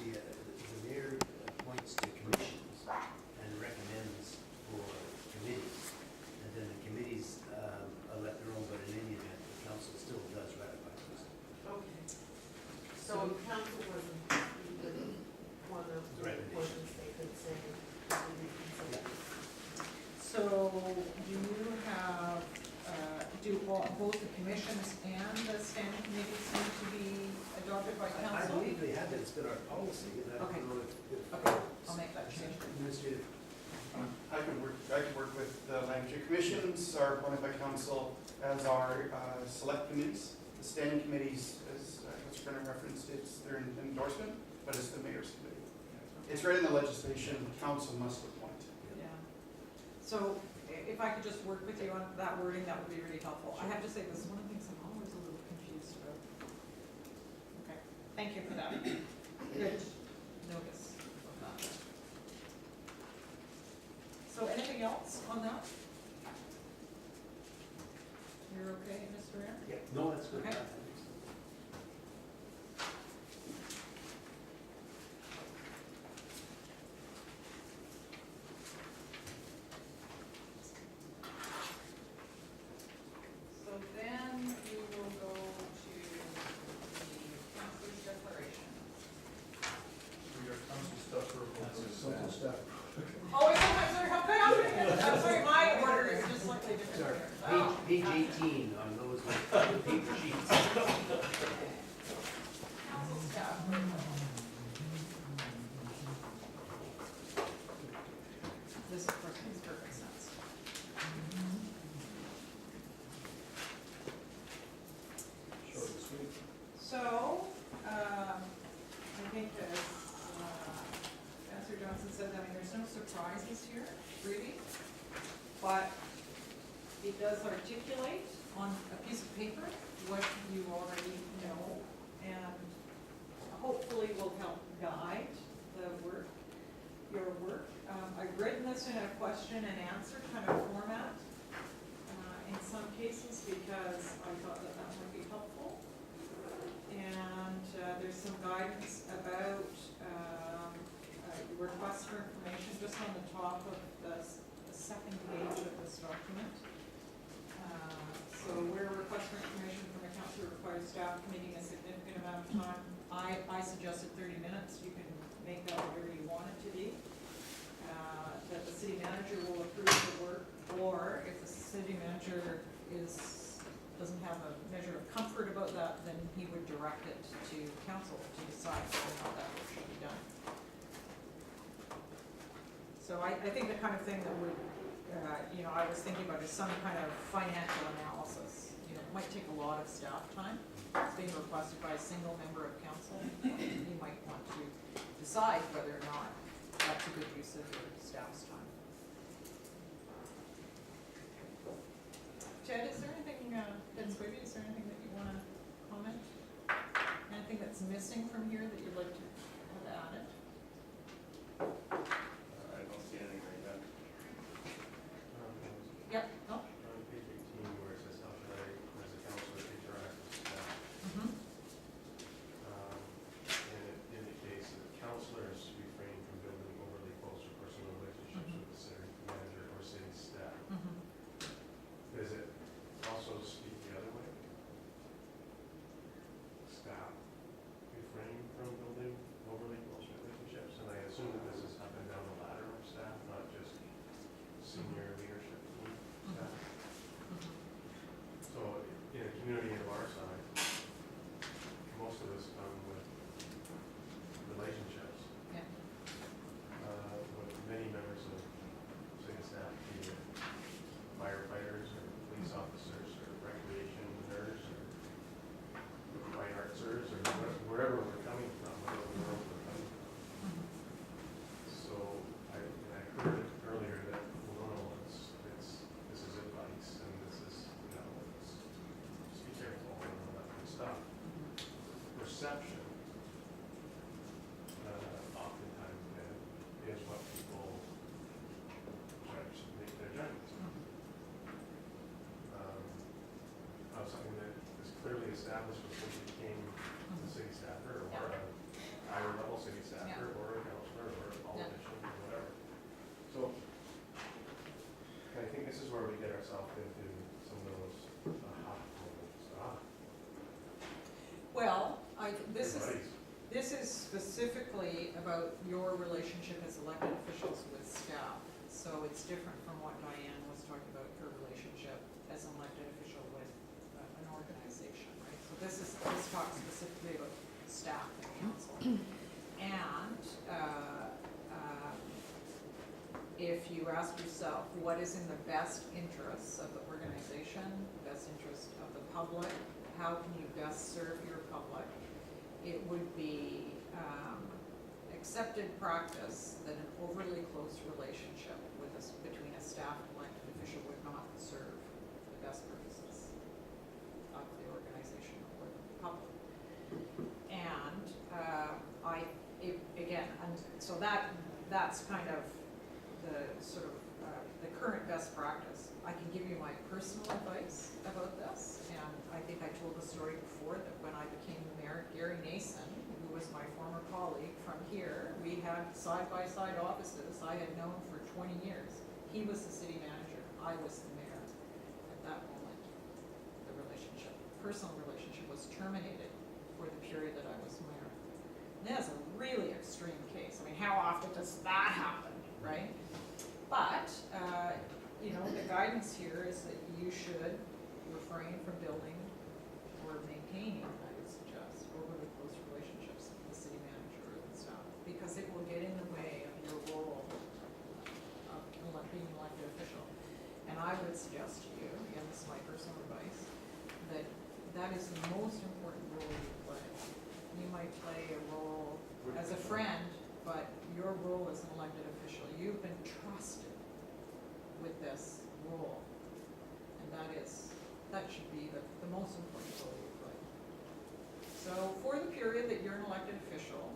see, the mayor appoints to commissions and recommends for committees. And then the committees elect their own, but in any event, the council still does ratify those. Okay. So council wasn't even one of the appointments they could say. So do you have, both the commissions and the standing committees need to be adopted by I council? believe they have that, it's been our policy, and I Okay. don't know if. Okay, I'll make that change. Administrative. I could work with the land use commissions are appointed by council as our select committees. The standing committees, as Mr. Brenner referenced, it's their endorsement, but it's the mayor's committee. It's right in the legislation, council must appoint. Yeah. So if I could just work with you on that wording, that would be really helpful. I have to say, this is one of the things I'm always a little confused about. Okay, thank you for that. Good notice of that. So anything else on that? You're okay, Mr. Mayor? Yeah, no, that's good. Okay. So then you will go to the council's declaration. We got council stuff for Social stuff. Oh, wait, I'm sorry, how bad? I'm sorry, my order is just slightly different. Sorry, here. Oh. page 18 on those paper sheets. Council staff. This, of course, makes perfect sense. Short and sweet. So, I think as Councillor Johnson said, I mean, there's no surprises here, really, but it does articulate on a piece of paper what you already know, and hopefully will help guide the work, your work. I've written this in a question and answer kind of format in some cases because I thought that that might be helpful. And there's some guidance about requests for information just on the top of the second page of this document. So where a request for information from a council requires staff meeting a significant amount of time, I suggested 30 minutes. You can make that whatever you want it to be. That the city manager will approve the work, or if the city manager doesn't have a measure of comfort about that, then he would direct it to council to decide whether or not that work should be done. So I think the kind of thing that would, I was thinking about is some kind of financial analysis. It might take a lot of staff time. It's being requested by a single member of council. You might want to decide whether or not that's a good use of your staff's time. Ted, is there anything, Ted Swaby, is there anything that you want to comment? Anything that's missing from here that you'd like to have added? I don't see anything right now. Yep, no? On page 18, where it says how should I, as a counselor, interact with staff, Mm-hmm. and it indicates that counselors refrain from building overly close or personal relationships with the city manager or city staff. Mm-hmm. Does it also speak the other way? Staff refrain from building overly close relationships, and I assume that this is up and down the ladder of staff, not just senior leadership team staff. Mm-hmm. So in a community of our size, most of us come with relationships Yeah. with many members of city staff, be it firefighters or police officers or recreationers or fine artsers or wherever we're coming from, wherever the world we're coming from. Mm-hmm. So I heard it earlier that, well, no, this is advice and this is, just be careful and all that kind of stuff. Perception, oftentimes then, is what people make their judgments on. Of something that is clearly established before you became the city staffer or a higher level city staffer Yeah. or a counselor or a politician or whatever. So I think this is where we get ourselves into some of those aha moments. Well, Your buddies. this is specifically about your relationship as elected officials with staff. So it's different from what Diane was talking about, her relationship as an elected official with an organization, right? So this talks specifically about staff and council. And if you ask yourself, what is in the best interests of the organization, best interest of the public, how can you best serve your public? It would be accepted practice that an overly close relationship between a staff and elected official would not serve the best purposes of the organization or the public. And so that's kind of the sort of the current best practice. I can give you my personal advice about this, and I think I told the story before that when I became the mayor, Gary Nason, who was my former colleague from here, we had side-by-side offices I had known for 20 years. He was the city manager, I was the mayor. At that moment, the personal relationship was terminated for the period that I was mayor. And that's a really extreme case. I mean, how often does that happen, right? But, the guidance here is that you should refrain from building or maintaining, I would suggest, overly close relationships with the city manager or the staff, because it will get in the way of your role of being an elected official. And I would suggest to you, again, this is my personal advice, that is the most important role you play. You might play a role as a friend, but your role as an elected official, you've been trusted with this role. And that should be the most important role you play. So for the period that you're an elected official,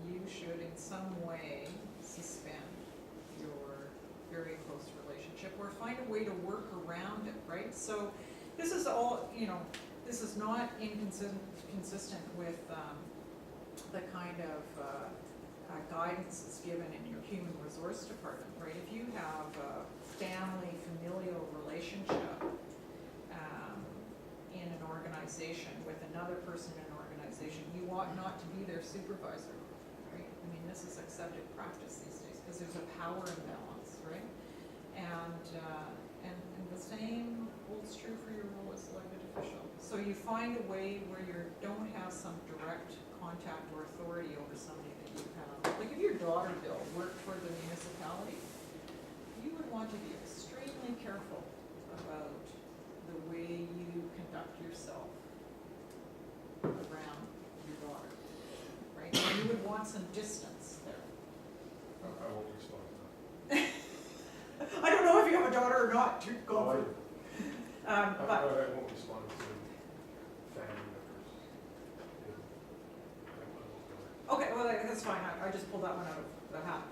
you should in some way suspend your very close relationship or find a way to work around it, right? So this is all, this is not consistent with the kind of guidance that's given in your human resource department, right? If you have a family, familial relationship in an organization with another person in an organization, you ought not to be their supervisor, right? I mean, this is accepted practice these days because there's a power imbalance, right? And the same holds true for your role as elected official. So you find a way where you don't have some direct contact or authority over somebody that you have. Like if your daughter, Bill, worked for the municipality, you would want to be extremely careful about the way you conduct yourself around your daughter, right? And you would want some distance there. I won't respond to that. I don't know if you have a daughter or not, to go Oh, I for. do. But I won't respond to family members. okay, well, that's fine, I just pulled that one out of the hat.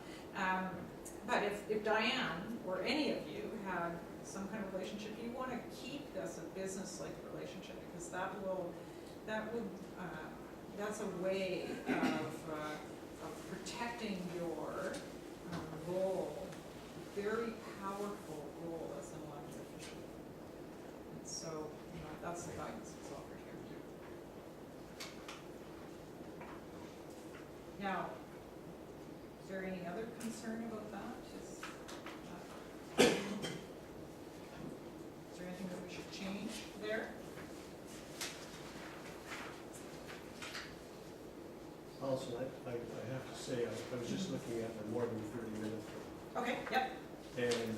But if Diane or any of you had some kind of relationship, you want to keep this a business-like relationship, because that's a way of protecting your role, very powerful role as an elected official. And so, that's the guidance that's offered here too. Now, is there any other concern about that? Is there anything that we should change there? Also, I have to say, I was just looking at the more than 30 minutes, Okay, yep. and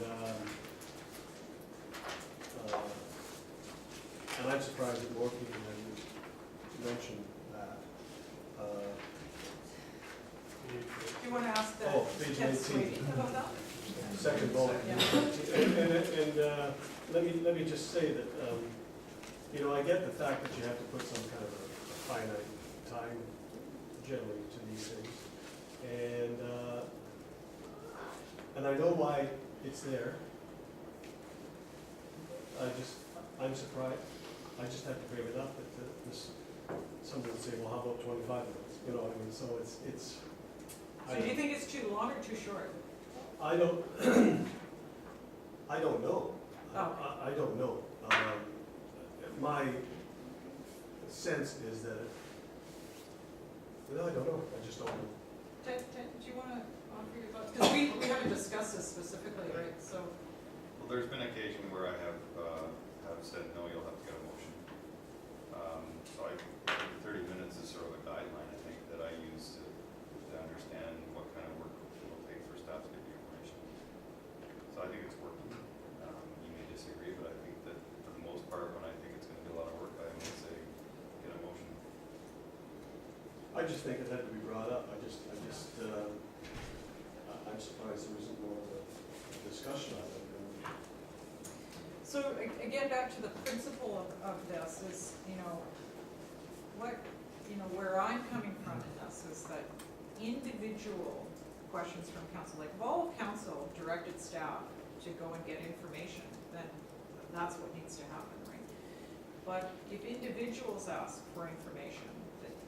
I'm surprised that more people than mentioned that. Do you want to ask the Page Ted 19. Sweeney about that? Second bullet. Yeah. And let me just say that, I get the fact that you have to put some kind of a finite time generally to these things. And I know why it's there. I'm surprised. I just have to bring it up that somebody would say, well, how about 25 minutes? You know, I mean, so it's. So do you think it's too long or too short? I don't, I don't know. Oh. I don't know. My sense is that, well, I don't know, I just don't know. Ted, do you want to offer your thoughts? Because we haven't discussed this specifically, right, so. Well, there's been occasion where I have said, no, you'll have to get a motion. So I think 30 minutes is sort of a guideline, I think, that I use to understand what kind of work it will take for staff to get the information. So I think it's working. You may disagree, but I think that for the most part, when I think it's going to be a lot of work, I may say, get a motion. I just think it had to be brought up. I'm surprised there isn't more of a discussion on it. So again, back to the principle of this is, where I'm coming from in this is that individual questions from council, like if all of council directed staff to go and get information, then that's what needs to happen, right? But if individuals ask for information,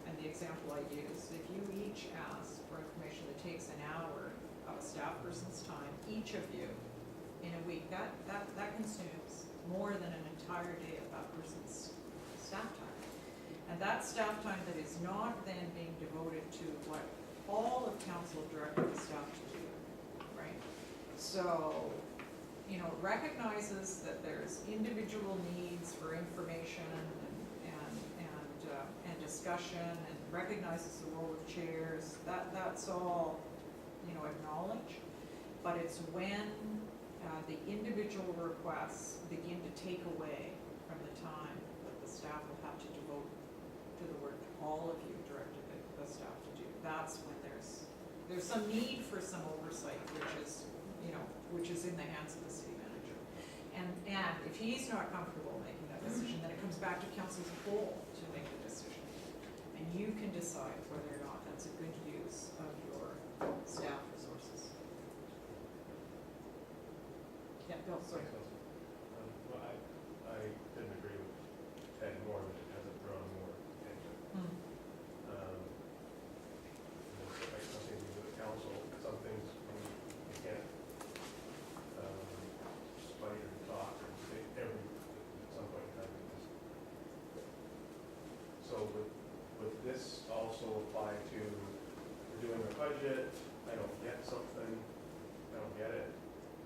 and the example I use, if you each ask for information that takes an hour of a staff person's time, each of you, in a week, that consumes more than an entire day of that person's staff time. And that staff time that is not then being devoted to what all of council directed the staff to do, right? So, it recognizes that there's individual needs for information and discussion, and recognizes the role of chairs. That's all, acknowledged. But it's when the individual requests begin to take away from the time that the staff will have to devote to the work all of you directed the staff to do. That's when there's some need for some oversight, which is in the hands of the city manager. And if he's not comfortable making that decision, then it comes back to council as a whole to make the decision. And you can decide whether or not that's a good use of your staff resources. Yeah, Bill, sorry. Well, I didn't agree with Ted more, but it hasn't drawn more attention. Like something to do with the council, some things you can't fight or talk or say at some point in time. So would this also apply to, we're doing a budget, I don't get something, I don't get it,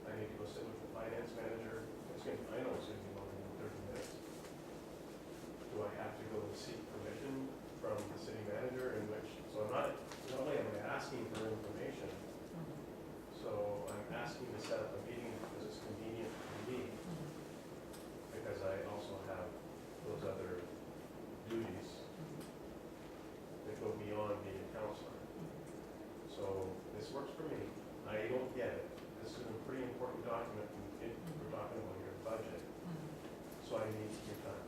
I need to go sit with the finance manager, I know it's gonna be longer than 30 minutes. Do I have to go and seek permission from the city manager so not only am I asking for information, so I'm asking to set up a meeting because it's convenient for me, because I also have those other duties that go beyond being a counselor. So this works for me. I don't get it. This is a pretty important document. We're talking about your budget. So I need your time.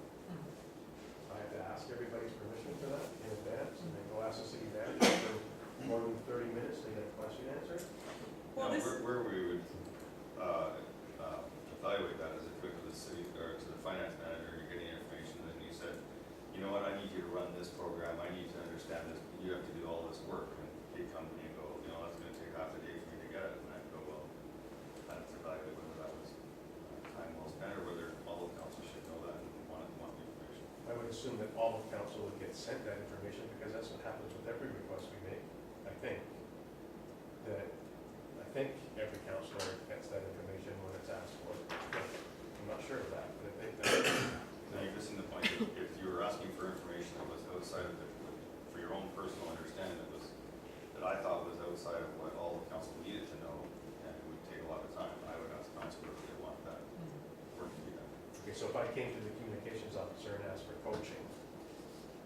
I have to ask everybody's permission for that in advance, and then go ask the city manager for more than 30 minutes to get a question answered. Well, Now, this, where we would evaluate that is if we go to the city or to the finance manager, you're getting information, and then you said, you know what, I need you to run this program, I need to understand this, you have to do all this work, and they come to me and go, that's gonna take half a day for me to get it, and I go, well, that's evaluate whether that was time well spent, or whether all of council should know that and want the information. I would assume that all of council would get sent that information, because that's what happens with every request we make. I think every councilor gets that information when it's asked for. I'm not sure of that, but I think that. Now, you're missing the point that if you were asking for information that was outside of it, for your own personal understanding, that I thought was outside of what all of council needed to know, and it would take a lot of time, I would ask council if they want that work to be done. Okay, so if I came to the communications officer and asked for coaching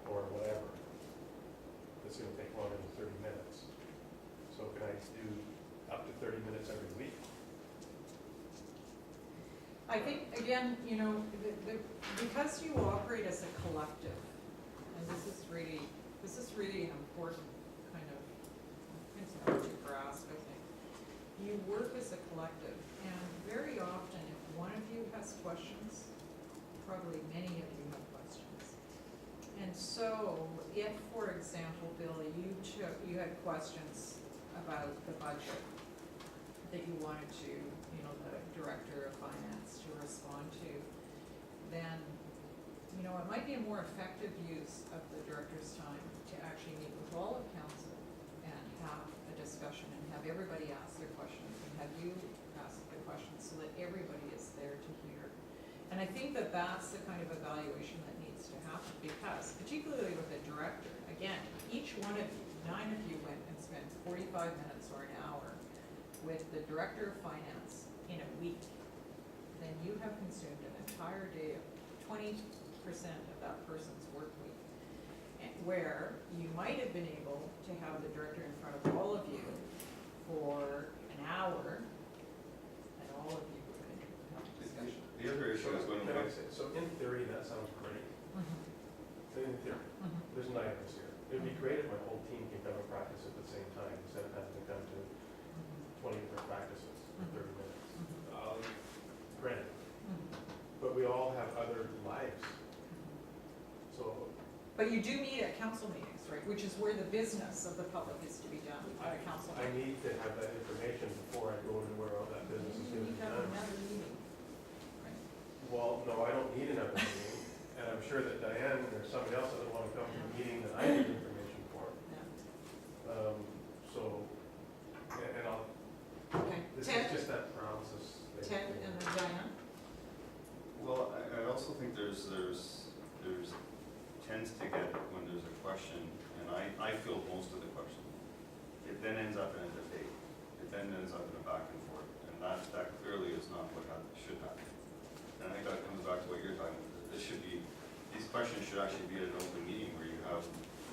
or whatever, it's gonna take longer than 30 minutes. So can I do up to 30 minutes every week? I think, again, because you operate as a collective, and this is really an important kind of principle to grasp, I think. You work as a collective, and very often, if one of you has questions, probably many of you have questions. And so if, for example, Bill, you had questions about the budget that you wanted to, you know, the director of finance to respond to, then, you know, it might be a more effective use of the director's time to actually meet with all of council and have a discussion and have everybody ask their questions and have you ask the questions so that everybody is there to hear. And I think that that's the kind of evaluation that needs to happen, because particularly with a director, again, each one of you, 9 of you went and spent 45 minutes or an hour with the director of finance in a week, then you have consumed an entire day of 20% of that person's work week. And where you might have been able to have the director in front of all of you for an hour, and all of you would have a discussion. The other issue is when, Can I say, so in theory, that sounds great. In theory, there's 9 of us here. It'd be great if my whole team can come and practice at the same time, instead of having to come to 20 different practices for 30 minutes. Granted, but we all have other lives. So But you do meet at council meetings, right, which is where the business of the public is to be done, at a council I meeting. need to have that information before I go to where all that business is You going to need be to have done. another meeting. Right. Well, no, I don't need another meeting, and I'm sure that Diane or somebody else doesn't want to come to a meeting that I need information for. Yeah. So, and I'll, Okay, this is Ted, just that paralysis thing. Ted and then Diane? well, I also think there's tends to get when there's a question, and I field most of the question. It then ends up in a debate. It then ends up in a back and forth, and that clearly is not what should happen. And I think that comes back to what you're talking about. These questions should actually be at an open meeting where you have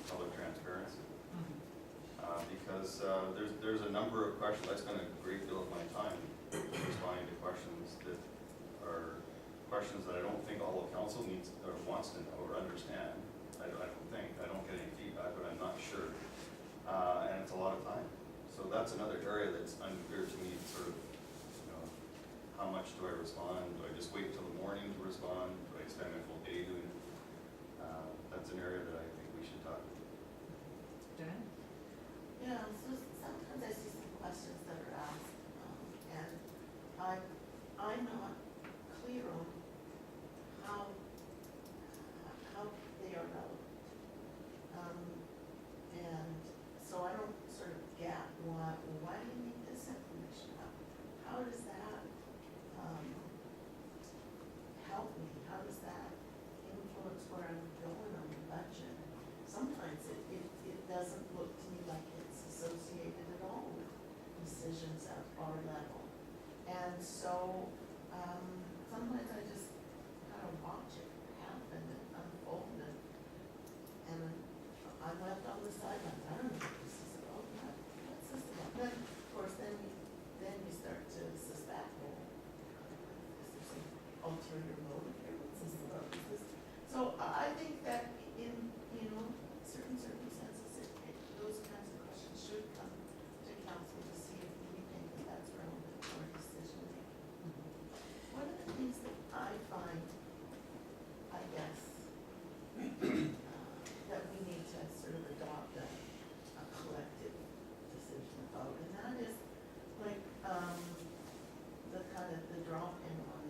public transparency. Because there's a number of questions. I spend a great deal of my time responding to questions that are questions that I don't think all of council needs or wants to know or understand. I don't think. I don't get any feedback, but I'm not sure. And it's a lot of time. So that's another area that's unclear to me, sort of, you know, how much do I respond? Do I just wait till the morning to respond? Do I spend my full day doing it? That's an area that I think we should talk about. Diane? Yeah, so sometimes I see some questions that are asked, and I'm not clear on how they are relevant. And so I don't sort of get why do you need this information? How does that help me? How does that influence where I'm going on the budget? Sometimes it doesn't look to me like it's associated at all with decisions at our level. And so, sometimes I just kind of watch it happen and unfold, and I'm left on the sidelines. I don't know what this is about. What's this about? Then, of course, then you start to suspect, well, is there some ulterior motive here? What's this about? So I think that in, certain circumstances, those kinds of questions should come to council to see if we think that that's relevant for our decision making. One of the things that I find, I guess, that we need to sort of adopt a collective decision about, and that is like, the kind of the drop-in on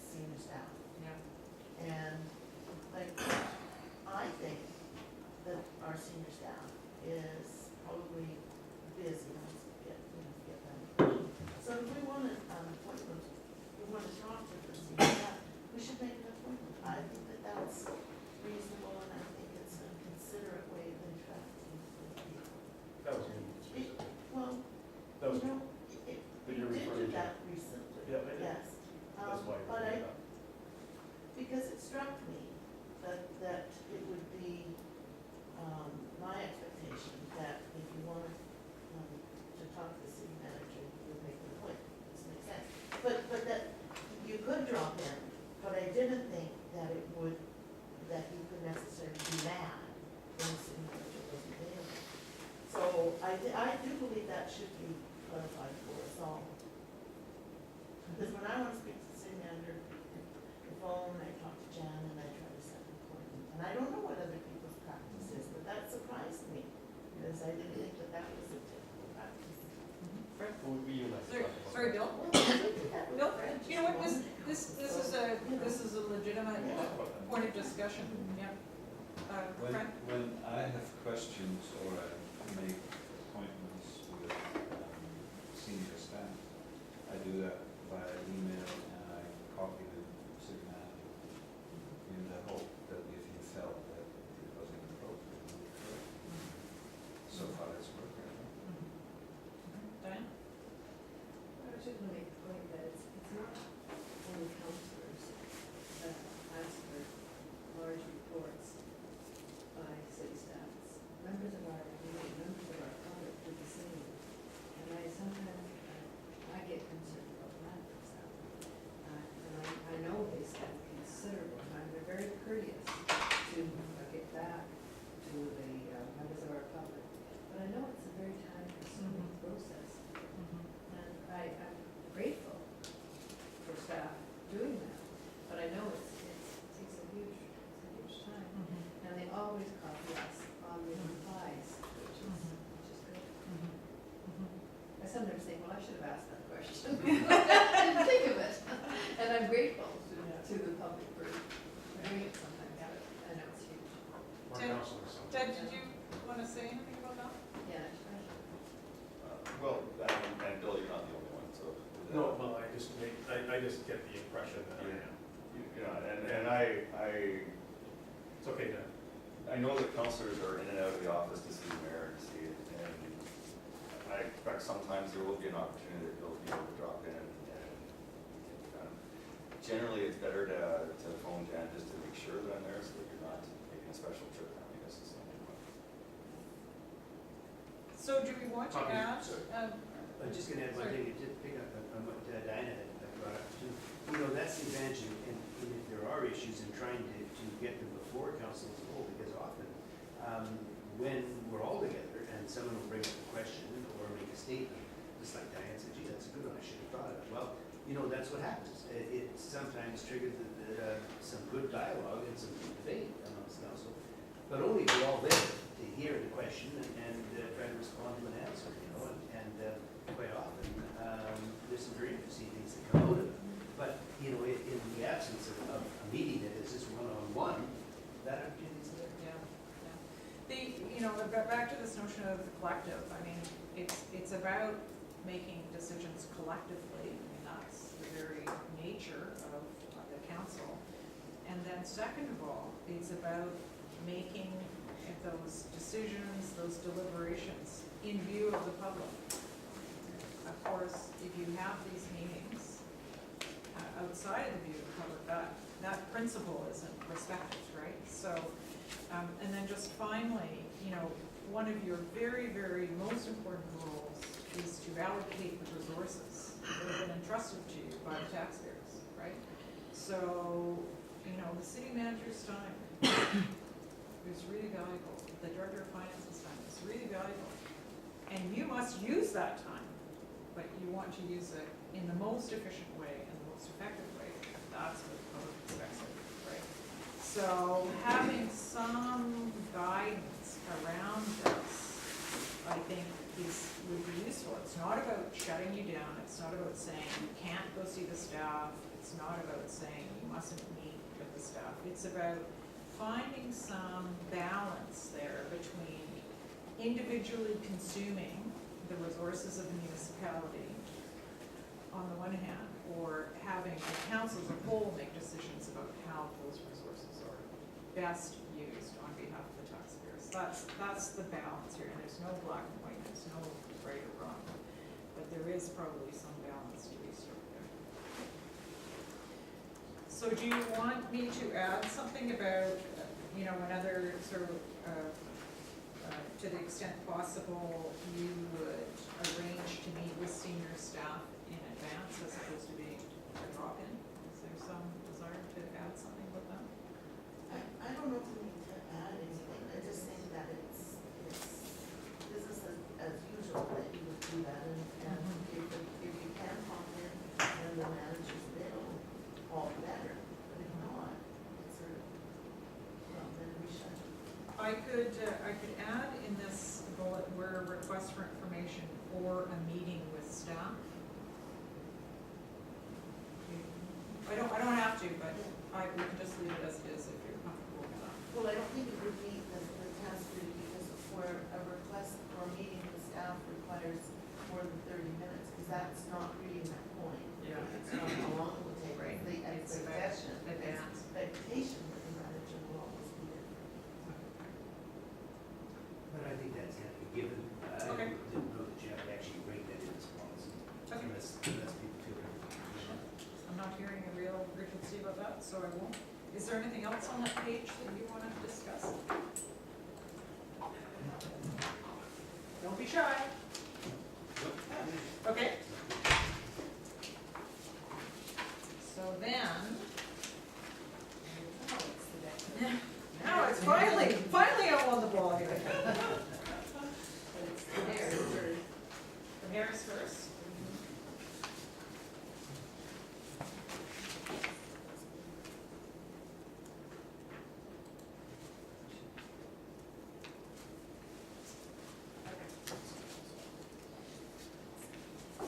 senior staff. Yeah. And like, I think that our senior staff is probably busy, let's get them. So if we want an appointment, we want to talk to the senior staff, we should make an appointment. I think that that's reasonable, and I think it's a considerate way of interacting with people. That was me specifically. Well, That was, we you're did referring do to. that recently. Yeah, I did. Yes. That's why But you're doing that. because it struck me that it would be, my expectation that if you wanted, to talk to the city manager, you would make an appointment. This makes sense. But that you could drop in, but I didn't think that that you could necessarily do that when the city manager wasn't available. So I do believe that should be clarified for us all. Because when I want to speak to the city manager, the phone, I talk to Jan, and I try to set an appointment. And I don't know what other We will have to Sorry, talk about sorry, that. Bill? Well, we did that with Bill, French you know what, one. this is a legitimate point of discussion, yeah. Fred? When I have questions or I make appointments with senior staff, I do that via email and I copy the city manager in the hope that if he felt that it was inappropriate, he would correct it. So far it's worked. Diane? I was just gonna make the point that it's not only counselors that ask for large reports by city staff. It's members of our community, members of our public do the same. And I sometimes, I get concerned about that, for example. And I know they spend considerable time, they're very courteous to get back to the members of our public. But I know it's a very time-consuming process. And I'm grateful for staff doing that, but I know it takes a huge time. And they always copy us on the replies, which is good. I sometimes think, well, I should have asked that question. I didn't think of it. And I'm grateful to the public for doing it sometimes, but I know it's huge. More Ted? counselors. Ted, did you want to say anything about that? Yeah, it's right. Well, and Bill, you're not the only one, so. No, well, I just get the impression that I am. You know, and I It's okay to, I know that counselors are in and out of the office to see the mayor and see it, and I expect sometimes there will be an opportunity that they'll be able to drop in and generally it's better to phone Jan just to make sure that I'm there so that you're not taking a special trip down, I guess is something. So do we want to Probably, add, sorry. um, I'm just gonna add one Sorry. thing, to pick up on what Diana had brought up too. You know, that's the advantage, and if there are issues in trying to get them before council as a whole, because often, when we're all together and someone will bring up a question or make a statement, just like Diane said, gee, that's a good one, I should have thought of it. Well, you know, that's what happens. It sometimes triggers some good dialogue and some good debate amongst council, but only if we're all there to hear the question and try to respond to an answer, you know, and quite often, there's some very interesting things that come out of it. But, you know, in the absence of a meeting that is just one-on-one, that opportunity is there. yeah. You know, back to this notion of the collective, I mean, it's about making decisions collectively. I mean, that's the very nature of the council. And then second of all, it's about making those decisions, those deliberations in view of the public. Of course, if you have these meetings outside of the view of the public, that principle isn't respected, right? So, and then just finally, you know, one of your very, very most important roles is to allocate the resources that have been entrusted to you by the taxpayers, right? So, you know, the city manager's time is really valuable. The director of finance's time is really valuable. And you must use that time, but you want to use it in the most efficient way and the most effective way. That's what the public expects of you, right? So having some guidance around this, I think, would be useful. It's not about shutting you down. It's not about saying you can't go see the staff. It's not about saying you mustn't meet with the staff. It's about finding some balance there between individually consuming the resources of the municipality on the one hand, or having the council as a whole make decisions about how those resources are best used on behalf of the taxpayers. That's the balance here, and there's no black and white, there's no right or wrong, but there is probably some balance to be struck there. So do you want me to add something about, you know, another sort of, to the extent possible, you would arrange to meet with senior staff in advance as opposed to being a drop-in? Is there some desire to add something with that? I don't know if we need to add anything, I just think that it's business as usual that you would do that, and if you can pop in and the manager's available, all better, but if not, it's sort of, well, then we should. I could add in this bullet where request for information or a meeting with staff? I don't have to, but we can just leave it as it is if you're comfortable with that. Well, I don't think it would meet the task review because where a request for a meeting with staff requires more than 30 minutes, because that's not reading that point. Yeah. It's not how long it will take, Right. it's the It's about expectation. advance. Expectation that the manager will always be there. But I think that's had to be given. Okay. I didn't know that you have to actually rate that in this policy, Okay. unless people feel it. I'm not hearing a real urgency about that, so I won't. Is there anything else on that page that you want to discuss? Don't be shy. Okay. So then, now it's finally I'm on the ball here. But it's there, The mayor's first.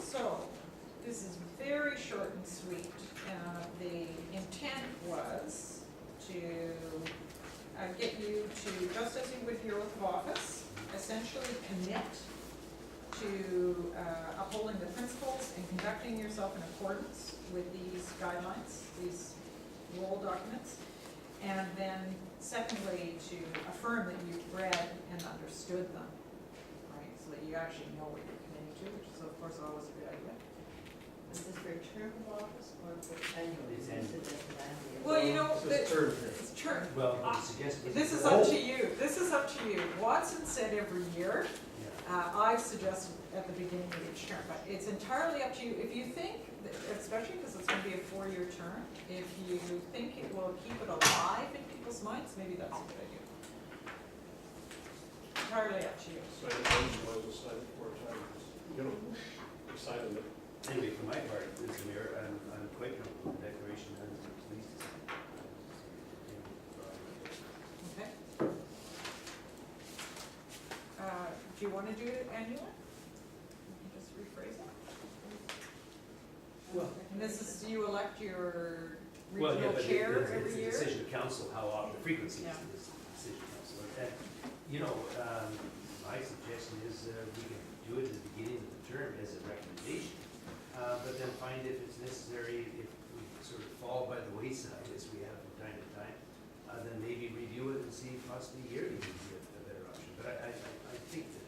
So, this is very short and sweet. The intent was to get you to, just as you would your oath of office, essentially commit to upholding the principles and conducting yourself in accordance with these guidelines, these role documents. And then secondly, to affirm that you've read and understood them, right? So that you actually know what you're committing to, which is of course always a good idea. Is this for a term of office or for annual? It's Is annual. it as an annual? Well, you know, It's a term here. it's term. Well, the suggestion is. This is up to you. This is up to you. Watson said every year. Yeah. I've suggested at the beginning of each term, but it's entirely up to you. If you think, especially because it's going to be a 4-year term, if you think it will keep it alive in people's minds, maybe that's a good idea. Entirely up to you. So I was decided 4 times, you know, decided that. Anyway, for my part, Mr. Mayor, I'm quite comfortable with the declaration as it's least. Okay. Do you want to do it annually? You can just rephrase it. Well, And this is, you elect your well, yeah, regional but chair it's every a year? decision of council, how often, the frequency Yeah. is this decision of council. And, you know, my suggestion is we can do it at the beginning of the term as a recommendation, but then find if it's necessary, if we sort of fall by the wayside, as we have from time to time, then maybe review it and see possibly yearly would be a better option. But I think that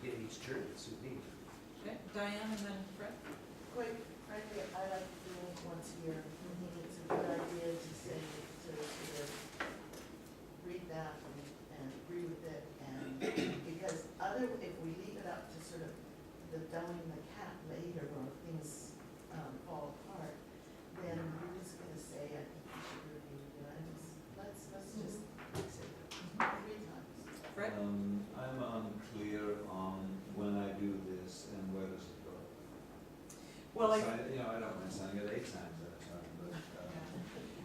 getting each term would suit me. Okay, Diane and then Fred? Quite frankly, I like doing it once a year. I think it's a good idea to say, to sort of read that and agree with it. And because if we leave it up to sort of the downing the cat later or things fall apart, then we're just gonna say, I think we should review it. Let's just say that 3 times. Fred? I'm unclear on when I do this and where does it go. Well, So you know, I don't mind signing it 8 times at a time, but,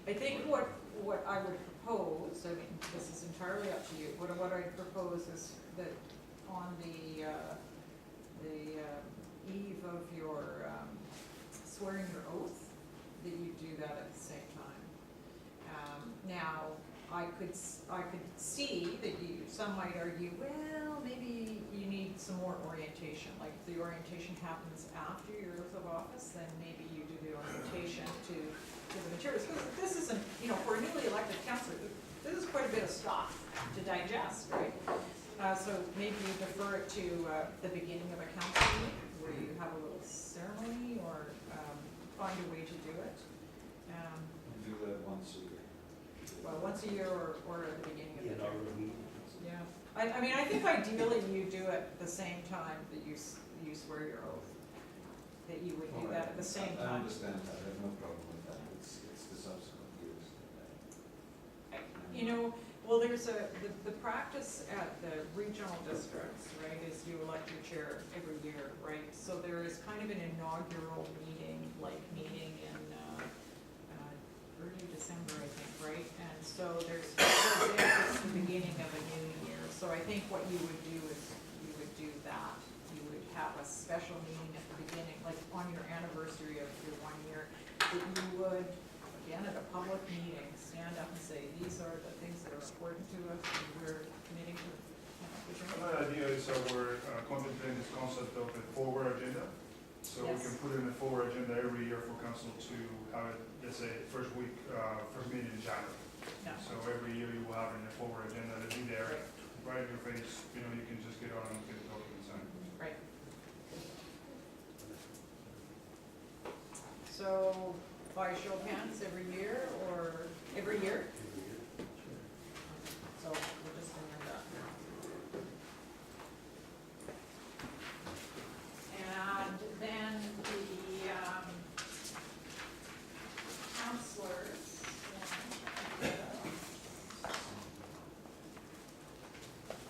I think what I would propose, I mean, this is entirely up to you, what I propose is that on the eve of your swearing your oath, that you do that at the same time. Now, I could see that some might argue, well, maybe you need some more orientation, like if the orientation happens after your oath of office, then maybe you do the orientation to the materials. Because this isn't, you know, for a newly elected councillor, this is quite a bit of stuff to digest, right? So maybe you defer it to the beginning of a council meeting, where you have a little ceremony, or find a way to do it. and do that once a year. Well, once a year or at the beginning of the In term. our meeting. Yeah, I mean, I think ideally you do it at the same time that you swear your oath, that you would do that at the same I time. understand that, I have no problem with that, it's the subsequent years. You know, well, there's the practice at the regional districts, right, is you elect your chair every year, right? So there is kind of an inaugural meeting in early December, I think, right? And so it's the beginning of a new year. So I think what you would do is, you would do that. You would have a special meeting at the beginning, like on your anniversary of your 1 year, that you would, again, at a public meeting, stand up and say, these are the things that are important to us, and we're committing to, pushing it. Another idea is we're contemplating this concept of a forward agenda. So we Yes. can put in a forward agenda every year for council to have it, let's say, first meeting in January. Yeah. So every year you will have in a forward agenda, it'll be there, right in your face, you know, you can just get on and get the document signed. Right. So, by show of hands, every year, or every year? So, we'll just remember that. And then the, counselors,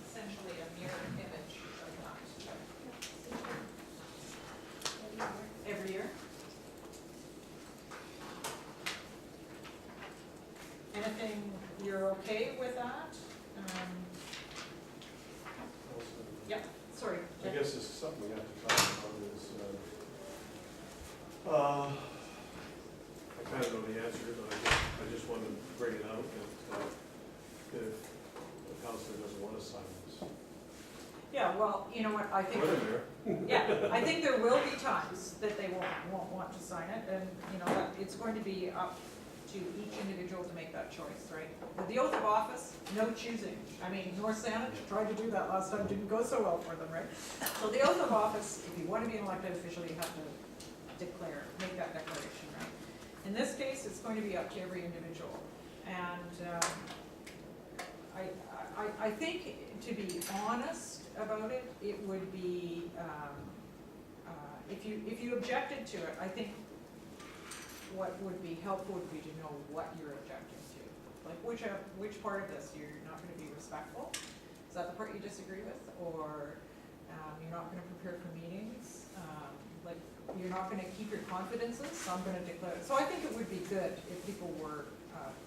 essentially a mirror image of that. Every year? Anything, you're okay with that? Yep, sorry. I guess this is something we have to talk about is, I kind of know the answer, but I just wanted to bring it out that if the counselor doesn't want to sign this. Yeah, well, you know what, I think, Put it there. yeah, I think there will be times that they won't want to sign it, and, you know, that it's going to be up to each individual to make that choice, right? With the oath of office, no choosing. I mean, North Saanich tried to do that last time, didn't go so well for them, right? So the oath of office, if you want to be an elected official, you have to make that declaration, right? In this case, it's going to be up to every individual. And I think, to be honest about it, it would be, if you objected to it, I think what would be helpful would be to know what you're objecting to. Like which part of this you're not gonna be respectful? Is that the part you disagree with? Or you're not gonna prepare for meetings? Like you're not gonna keep your confidences, so I'm gonna declare. So I think it would be good if people were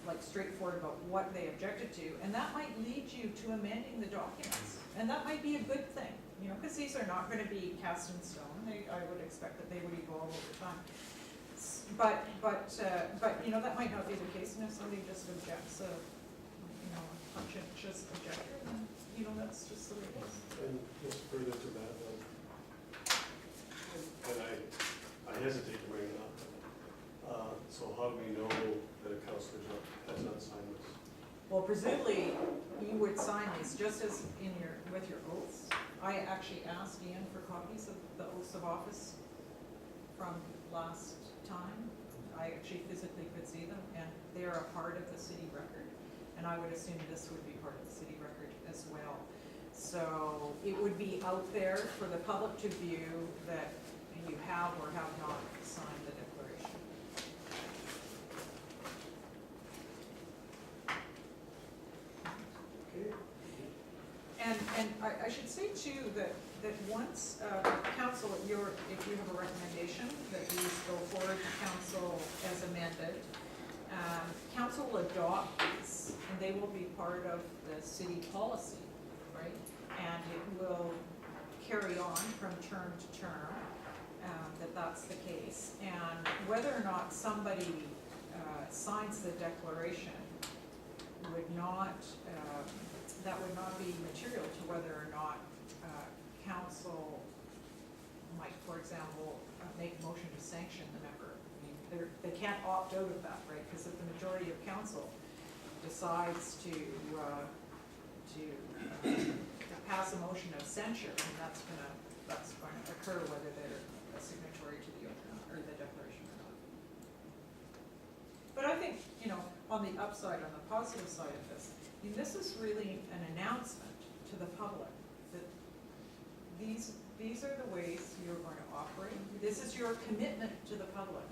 like straightforward about what they objected to, and that might lead you to amending the documents. And that might be a good thing, you know, because these are not gonna be cast in stone. I would expect that they would evolve over time. But you know, that might not be the case, and if somebody just objects, you know, a conscientious objector, then, you know, that's just the way it is. And just further to that, and I hesitate to bring it up, so how do we know that a counselor has not signed this? Well, presumably, you would sign these just as with your oaths. I actually asked Ian for copies of the oaths of office from last time. I actually physically could see them, and they're a part of the city record, and I would assume this would be part of the city record as well. So it would be out there for the public to view that you have or have not signed the declaration. Okay. And I should say too that once council, if you have a recommendation that these go forward to council as amended, council will adopt these, and they will be part of the city policy, right? And it will carry on from term to term, that's the case. And whether or not somebody signs the declaration would not, that would not be material to whether or not council might, for example, make a motion to sanction the member. I mean, they can't opt out of that, right? Because if the majority of council decides to pass a motion of censure, then that's going to occur whether they're a signatory to the oath or the declaration or not. But I think, you know, on the upside, on the positive side of this, I mean, this is really an announcement to the public that these are the ways you're going to operate. This is your commitment to the public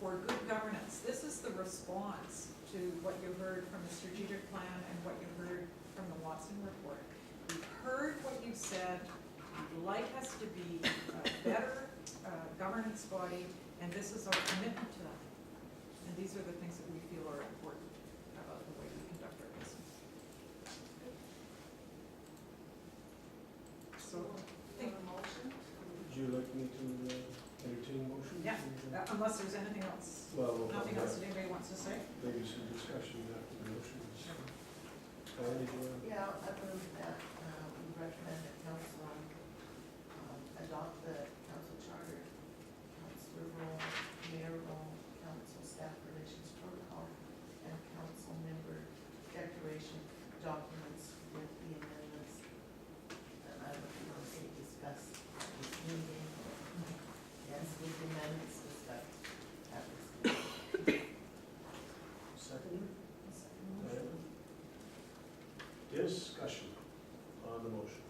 for good governance. This is the response to what you heard from the strategic plan and what you heard from the Watson report. We've heard what you said. You'd like us to be a better governance body, and this is our commitment to that. And these are the things that we feel are important about the way we conduct our business. unless there's anything else, Well, we'll nothing probably else that anybody wants to say? maybe some discussion after the motions. Diane, did you want? Yeah, I move that, we recommend that council, adopt the council charter, councilor role, mayor role, council staff relations protocol, and council member declaration documents with the amendments. And I don't know if you want to say discuss this meeting, or, yes, with the amendments discussed at this meeting. Second? Second. Discussion on the motion.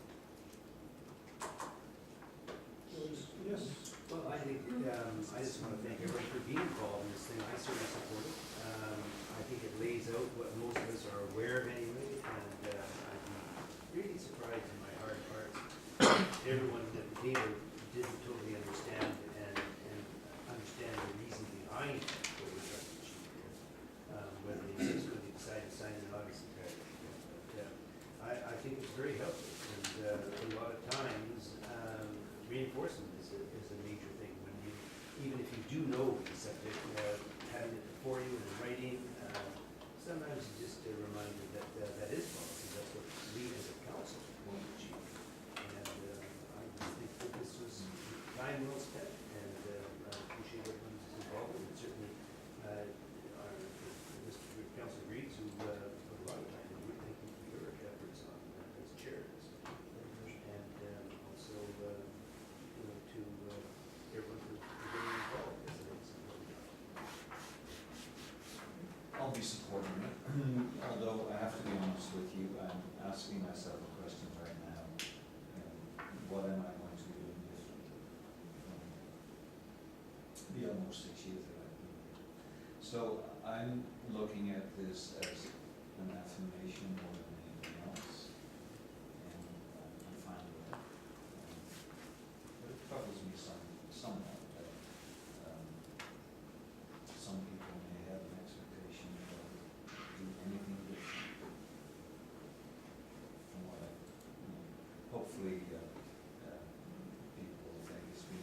Yes. Well, I think, I just want to thank everybody for being involved in this thing. I certainly support it. I think it lays out what most of us are aware of anyway, and I'd be really surprised in my heart of hearts if everyone at the table didn't totally understand and understand the reason behind what we're trying to achieve here. Whether they subsequently decide to sign it, obviously. But I think it's very helpful, and a lot of times reinforcement is a major thing. When you, even if you do know the subject, having it before you and in writing, sometimes it's just a reminder that that is policy. That's what we as a council want to achieve. And I just think that this was time well spent, and I appreciate everyone's involvement. And certainly, Mr. Councilor Reeves, who put a lot of time into it, thank you for your efforts on as chair. And also, to everyone for getting involved. Yes, it is important. I'll be supporting it, although I have to be honest with you, I'm asking myself a question right now. What am I going to be doing differently from the almost 6 years that I've been here? So I'm looking at this as an affirmation more than anything else, and I'm fine with that. But it troubles me somewhat that some people may have an expectation that I would do anything different from what I, hopefully, people will think it's been,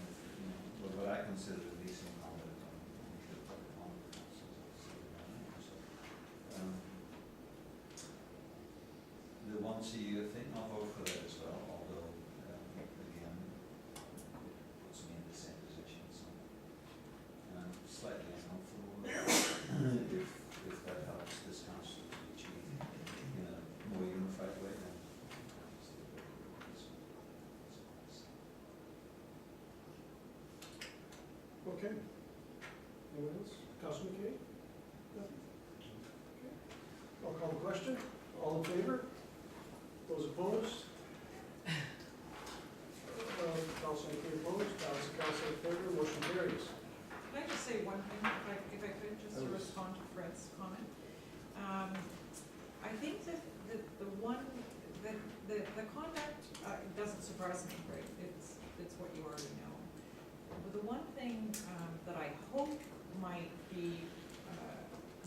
what I consider at least incumbent on the public councils of the city of Manhattan. So, the once a year thing, I'll vote for that as well, although, again, it puts me in the same position, so. And I'm slightly uncomfortable with that, if that helps this council to achieve in a more unified way, then obviously it's Okay. Anyone else? Councilman McKay? Nothing? Okay. I'll call the question. All in favor? Those opposed? Councilman McKay opposed, balance of council in favor, motion carries. Can I just say one thing, if I could, just to respond to Fred's comment? I think that the one, the conduct, it doesn't surprise me, right? It's what you already know. But the one thing that I hope might be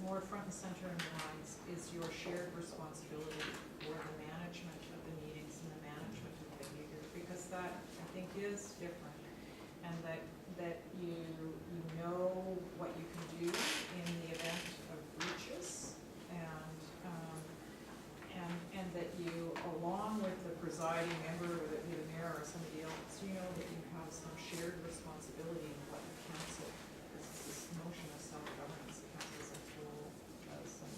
more front and center in your minds is your shared responsibility for the management of the meetings and the management of behavior, because that, I think, is different. And that you know what you can do in the event of breaches, and that you, along with the presiding member, whether it be the mayor or somebody else, you know that you have some shared responsibility in what the council, this notion of self-governance, the council as a whole does. And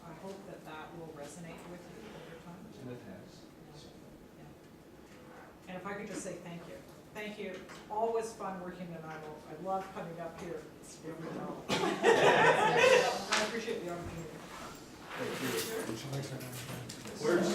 I hope that that will resonate with you over time. And it has. Yeah. And if I could just say thank you. Thank you. It's always fun working in Iowa. I love coming up here. It's really well. I appreciate the opportunity. Thank you. Where's